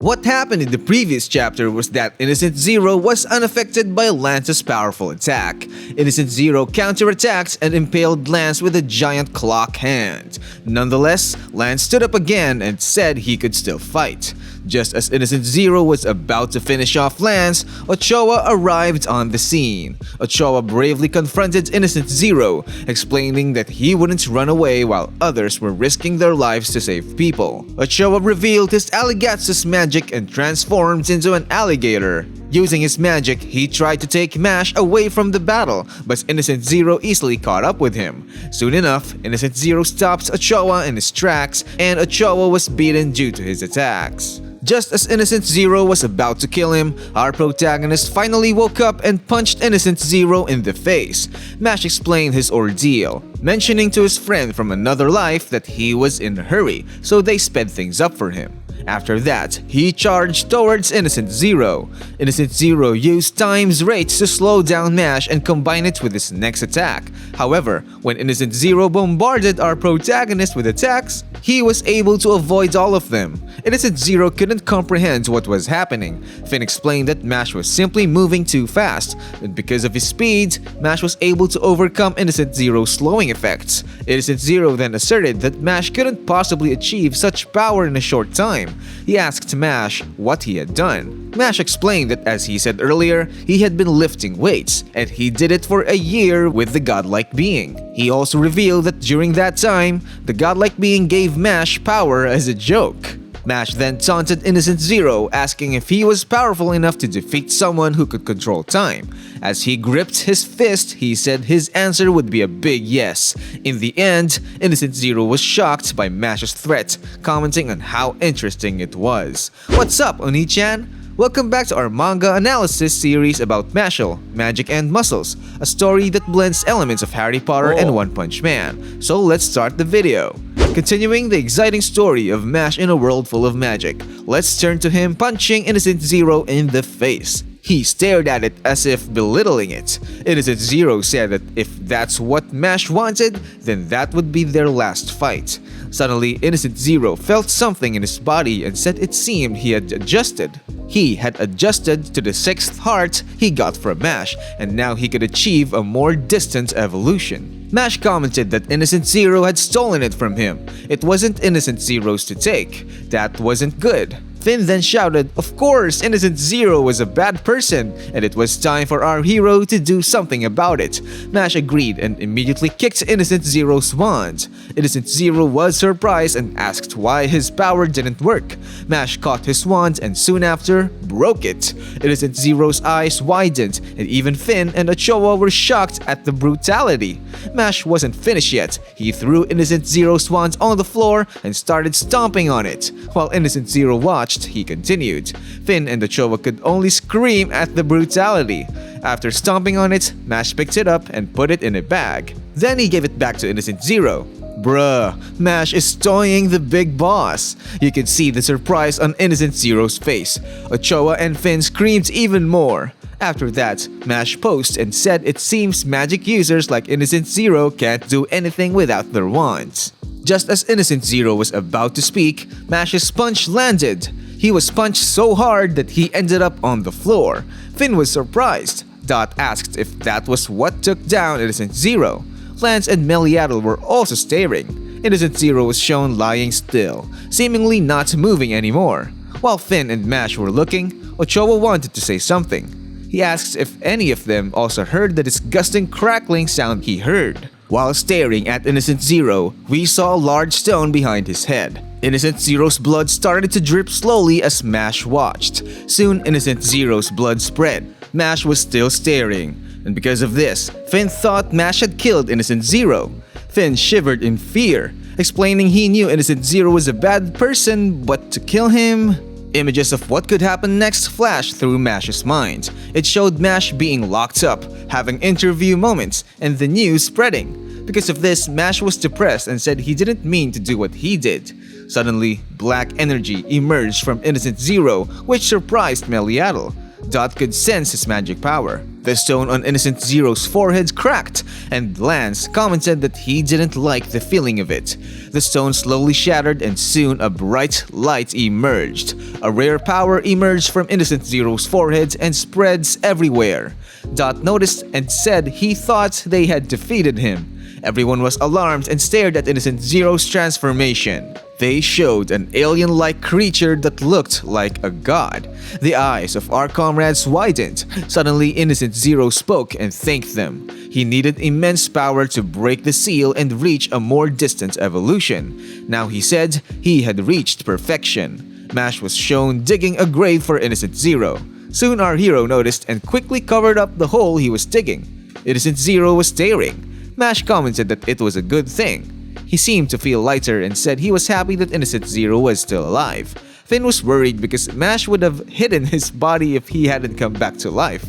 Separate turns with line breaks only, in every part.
What happened in the previous chapter was that Innocent Zero was unaffected by Lance's powerful attack. Innocent Zero counterattacked and impaled Lance with a giant clock hand. Nonetheless, Lance stood up again and said he could still fight. Just as Innocent Zero was about to finish off Lance, Ochoa arrived on the scene. Ochoa bravely confronted Innocent Zero, explaining that he wouldn't run away while others were risking their lives to save people. Ochoa revealed his Alligatsus magic and transformed into an alligator. Using his magic, he tried to take Mash away from the battle, but Innocent Zero easily caught up with him. Soon enough, Innocent Zero stopped Ochoa in his tracks, and Ochoa was beaten due to his attacks. Just as Innocent Zero was about to kill him, our protagonist finally woke up and punched Innocent Zero in the face. Mash explained his ordeal, mentioning to his friend from another life that he was in a hurry, so they sped things up for him. After that, he charged towards Innocent Zero. Innocent Zero used Time's Rate to slow down Mash and combine it with his next attack. However, when Innocent Zero bombarded our protagonist with attacks, he was able to avoid all of them. Innocent Zero couldn't comprehend what was happening. Finn explained that Mash was simply moving too fast, and because of his speed, Mash was able to overcome Innocent Zero's slowing effects. Innocent Zero then asserted that Mash couldn't possibly achieve such power in a short time. He asked Mash what he had done. Mash explained that, as he said earlier, he had been lifting weights, and he did it for a year with the godlike being. He also revealed that during that time, the godlike being gave Mash power as a joke. Mash then taunted Innocent Zero, asking if he was powerful enough to defeat someone who could control time. As he gripped his fist, he said his answer would be a big yes. In the end, Innocent Zero was shocked by Mash's threat, commenting on how interesting it was. What's up, Onii-Chan? Welcome back to our manga analysis series about Mashle, Magic and Muscles, a story that blends elements of Harry Potter and One Punch Man. So let's start the video. Continuing the exciting story of Mash in a world full of magic, let's turn to him punching Innocent Zero in the face. He stared at it as if belittling it. Innocent Zero said that if that's what Mash wanted, then that would be their last fight. Suddenly, Innocent Zero felt something in his body and said it seemed he had adjusted. He had adjusted to the sixth heart he got from Mash, and now he could achieve a more distant evolution. Mash commented that Innocent Zero had stolen it from him. It wasn't Innocent Zero's to take. That wasn't good. Finn then shouted, of course, Innocent Zero was a bad person, and it was time for our hero to do something about it. Mash agreed and immediately kicked Innocent Zero's wand. Innocent Zero was surprised and asked why his power didn't work. Mash caught his wand and soon after, broke it. Innocent Zero's eyes widened, and even Finn and Ochoa were shocked at the brutality. Mash wasn't finished yet. He threw Innocent Zero's wand on the floor and started stomping on it. While Innocent Zero watched, he continued. Finn and Ochoa could only scream at the brutality. After stomping on it, Mash picked it up and put it in a bag. Then he gave it back to Innocent Zero. Bruh, Mash is toying the big boss. You could see the surprise on Innocent Zero's face. Ochoa and Finn screamed even more. After that, Mash posed and said it seems magic users like Innocent Zero can't do anything without their wands. Just as Innocent Zero was about to speak, Mash's punch landed. He was punched so hard that he ended up on the floor. Finn was surprised. Dot asked if that was what took down Innocent Zero. Lance and Meliadel were also staring. Innocent Zero was shown lying still, seemingly not moving anymore. While Finn and Mash were looking, Ochoa wanted to say something. He asked if any of them also heard the disgusting crackling sound he heard. While staring at Innocent Zero, we saw a large stone behind his head. Innocent Zero's blood started to drip slowly as Mash watched. Soon, Innocent Zero's blood spread. Mash was still staring, and because of this, Finn thought Mash had killed Innocent Zero. Finn shivered in fear, explaining he knew Innocent Zero was a bad person, but to kill him... Images of what could happen next flashed through Mash's mind. It showed Mash being locked up, having interview moments, and the news spreading. Because of this, Mash was depressed and said he didn't mean to do what he did. Suddenly, black energy emerged from Innocent Zero, which surprised Meliadel. Dot could sense his magic power. The stone on Innocent Zero's forehead cracked, and Lance commented that he didn't like the feeling of it. The stone slowly shattered and soon a bright light emerged. A rare power emerged from Innocent Zero's forehead and spreads everywhere. Dot noticed and said he thought they had defeated him. Everyone was alarmed and stared at Innocent Zero's transformation. They showed an alien-like creature that looked like a god. The eyes of our comrades widened. Suddenly, Innocent Zero spoke and thanked them. He needed immense power to break the seal and reach a more distant evolution. Now he said he had reached perfection. Mash was shown digging a grave for Innocent Zero. Soon our hero noticed and quickly covered up the hole he was digging. Innocent Zero was staring. Mash commented that it was a good thing. He seemed to feel lighter and said he was happy that Innocent Zero was still alive. Finn was worried because Mash would have hidden his body if he hadn't come back to life.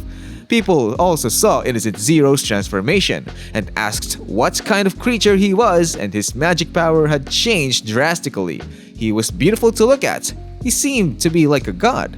People also saw Innocent Zero's transformation and asked what kind of creature he was, and his magic power had changed drastically. He was beautiful to look at. He seemed to be like a god.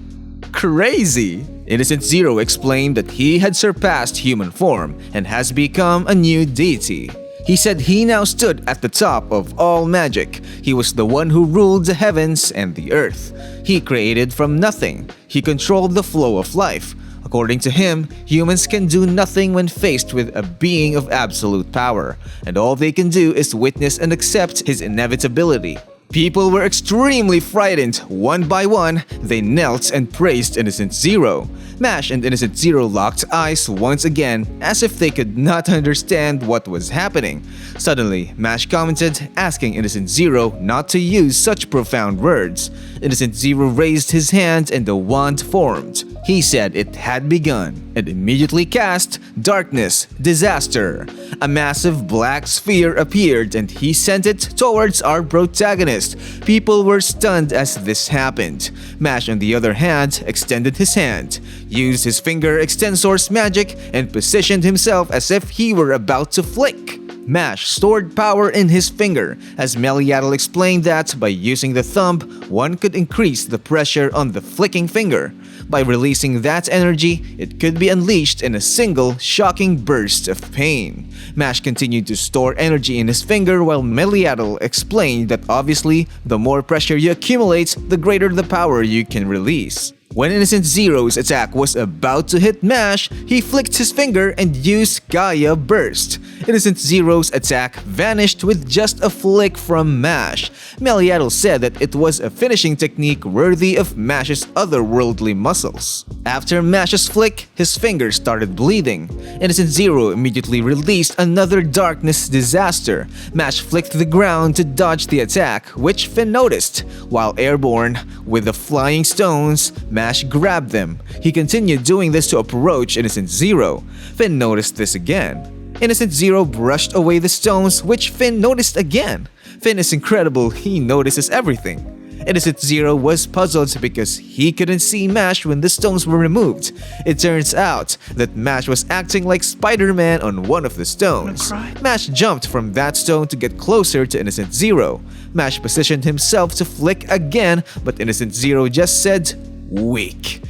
Crazy! Innocent Zero explained that he had surpassed human form and has become a new deity. He said he now stood at the top of all magic. He was the one who ruled the heavens and the earth. He created from nothing. He controlled the flow of life. According to him, humans can do nothing when faced with a being of absolute power, and all they can do is witness and accept his inevitability. People were extremely frightened. One by one, they knelt and praised Innocent Zero. Mash and Innocent Zero locked eyes once again, as if they could not understand what was happening. Suddenly, Mash commented, asking Innocent Zero not to use such profound words. Innocent Zero raised his hand and the wand formed. He said it had begun, and immediately cast Darkness, Disaster. A massive black sphere appeared and he sent it towards our protagonist. People were stunned as this happened. Mash, on the other hand, extended his hand, used his finger extensor's magic, and positioned himself as if he were about to flick. Mash stored power in his finger, as Meliadel explained that by using the thumb, one could increase the pressure on the flicking finger. By releasing that energy, it could be unleashed in a single, shocking burst of pain. Mash continued to store energy in his finger while Meliadel explained that obviously, the more pressure you accumulate, the greater the power you can release. When Innocent Zero's attack was about to hit Mash, he flicked his finger and used Gaia Burst. Innocent Zero's attack vanished with just a flick from Mash. Meliadel said that it was a finishing technique worthy of Mash's otherworldly muscles. After Mash's flick, his finger started bleeding. Innocent Zero immediately released another Darkness Disaster. Mash flicked the ground to dodge the attack, which Finn noticed. While airborne, with the flying stones, Mash grabbed them. He continued doing this to approach Innocent Zero. Finn noticed this again. Innocent Zero brushed away the stones, which Finn noticed again. Finn is incredible, he notices everything. Innocent Zero was puzzled because he couldn't see Mash when the stones were removed. It turns out that Mash was acting like Spider-Man on one of the stones. Mash jumped from that stone to get closer to Innocent Zero. Mash positioned himself to flick again, but Innocent Zero just said, "Weak."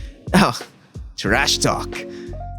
Trash talk.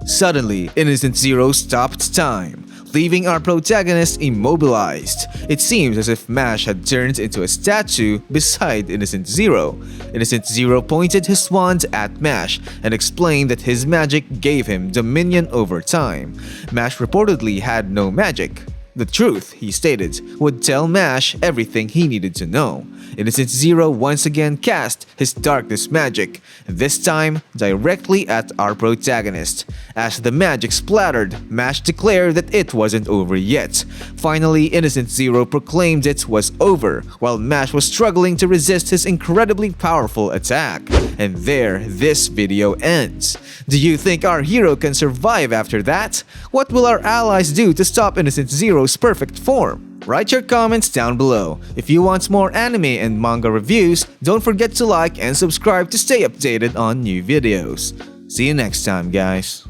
Suddenly, Innocent Zero stopped time, leaving our protagonist immobilized. It seems as if Mash had turned into a statue beside Innocent Zero. Innocent Zero pointed his wand at Mash and explained that his magic gave him dominion over time. Mash reportedly had no magic. The truth, he stated, would tell Mash everything he needed to know. Innocent Zero once again cast his darkness magic, this time directly at our protagonist. As the magic splattered, Mash declared that it wasn't over yet. Finally, Innocent Zero proclaimed it was over, while Mash was struggling to resist his incredibly powerful attack. And there, this video ends. Do you think our hero can survive after that? What will our allies do to stop Innocent Zero's perfect form? Write your comments down below. If you want more anime and manga reviews, don't forget to like and subscribe to stay updated on new videos. See you next time, guys.